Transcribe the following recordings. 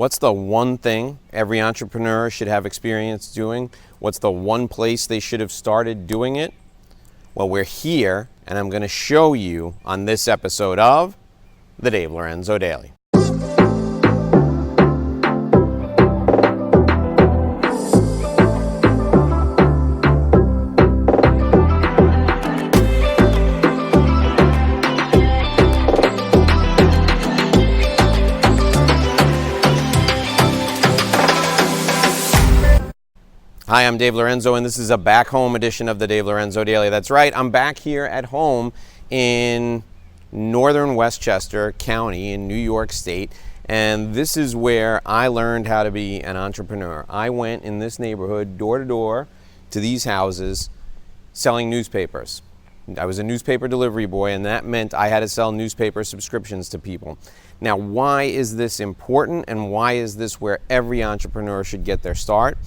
What's the one thing every entrepreneur should have experience doing? What's the one place they should have started doing it? Well, we're here, and I'm going to show you on this episode of the Dave Lorenzo Daily. Hi, I'm Dave Lorenzo, and this is a back home edition of the Dave Lorenzo Daily. That's right, I'm back here at home in northern Westchester County in New York State, and this is where I learned how to be an entrepreneur. I went in this neighborhood door to door to these houses selling newspapers. I was a newspaper delivery boy, and that meant I had to sell newspaper subscriptions to people. Now, why is this important, and why is this where every entrepreneur should get their start?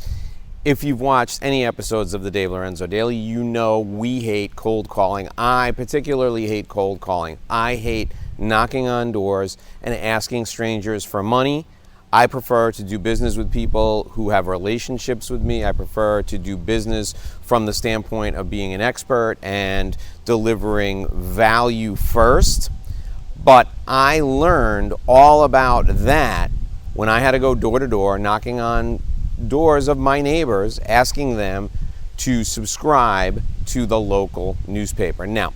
If you've watched any episodes of the Dave Lorenzo Daily, you know we hate cold calling. I particularly hate cold calling. I hate knocking on doors and asking strangers for money. I prefer to do business with people who have relationships with me. I prefer to do business from the standpoint of being an expert and delivering value first. But I learned all about that when I had to go door to door knocking on doors of my neighbors, asking them to subscribe to the local newspaper. Now,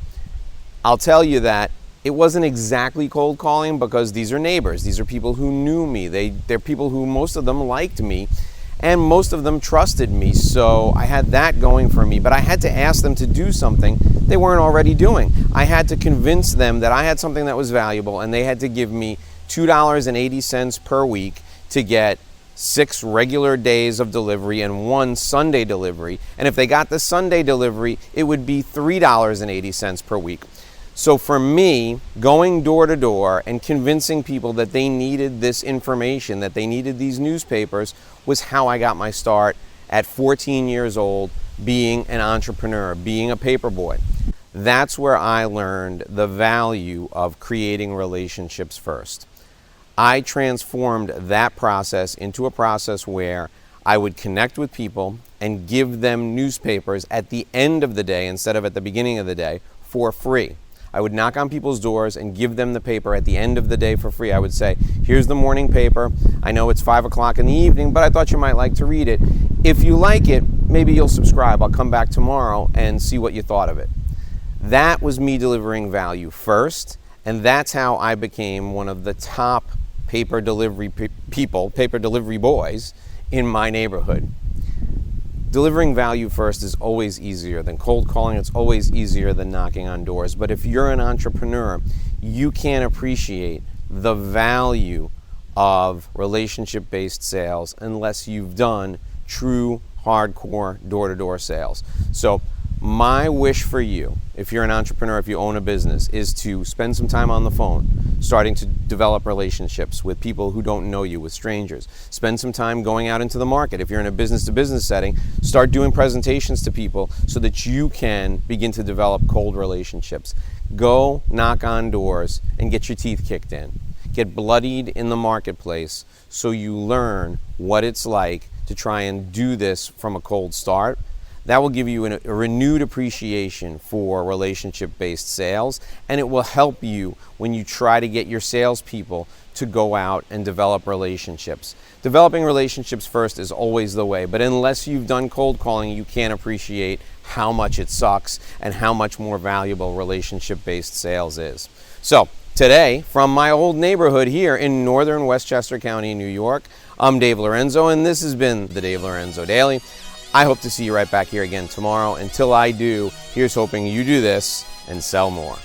I'll tell you that it wasn't exactly cold calling because these are neighbors. These are people who knew me. They're people who, most of them, liked me, and most of them trusted me. So I had that going for me, but I had to ask them to do something they weren't already doing. I had to convince them that I had something that was valuable, and they had to give me $2.80 per week to get 6 regular days of delivery and 1 Sunday delivery. And if they got the Sunday delivery, it would be $3.80 per week. So for me, going door to door and convincing people that they needed this information, that they needed these newspapers, was how I got my start at 14 years old, being an entrepreneur, being a paper boy. That's where I learned the value of creating relationships first. I transformed that process into a process where I would connect with people and give them newspapers at the end of the day instead of at the beginning of the day for free. I would knock on people's doors and give them the paper at the end of the day for free. I would say, here's the morning paper. I know it's 5 o'clock in the evening, but I thought you might like to read it. If you like it, maybe you'll subscribe. I'll come back tomorrow and see what you thought of it. That was me delivering value first, and that's how I became one of the top paper delivery people, paper delivery boys in my neighborhood. Delivering value first is always easier than cold calling. It's always easier than knocking on doors. But if you're an entrepreneur, you can't appreciate the value of relationship-based sales unless you've done true hardcore door-to-door sales. So my wish for you, if you're an entrepreneur, if you own a business, is to spend some time on the phone, starting to develop relationships with people who don't know you, with strangers. Spend some time going out into the market. If you're in a business-to-business setting, start doing presentations to people so that you can begin to develop cold relationships. Go knock on doors and get your teeth kicked in. Get bloodied in the marketplace so you learn what it's like to try and do this from a cold start. That will give you a renewed appreciation for relationship-based sales, and it will help you when you try to get your salespeople to go out and develop relationships. Developing relationships first is always the way, but unless you've done cold calling, you can't appreciate how much it sucks and how much more valuable relationship-based sales is. So today, from my old neighborhood here in northern Westchester County, New York, I'm Dave Lorenzo, and this has been the Dave Lorenzo Daily. I hope to see you right back here again tomorrow. Until I do, here's hoping you do this and sell more.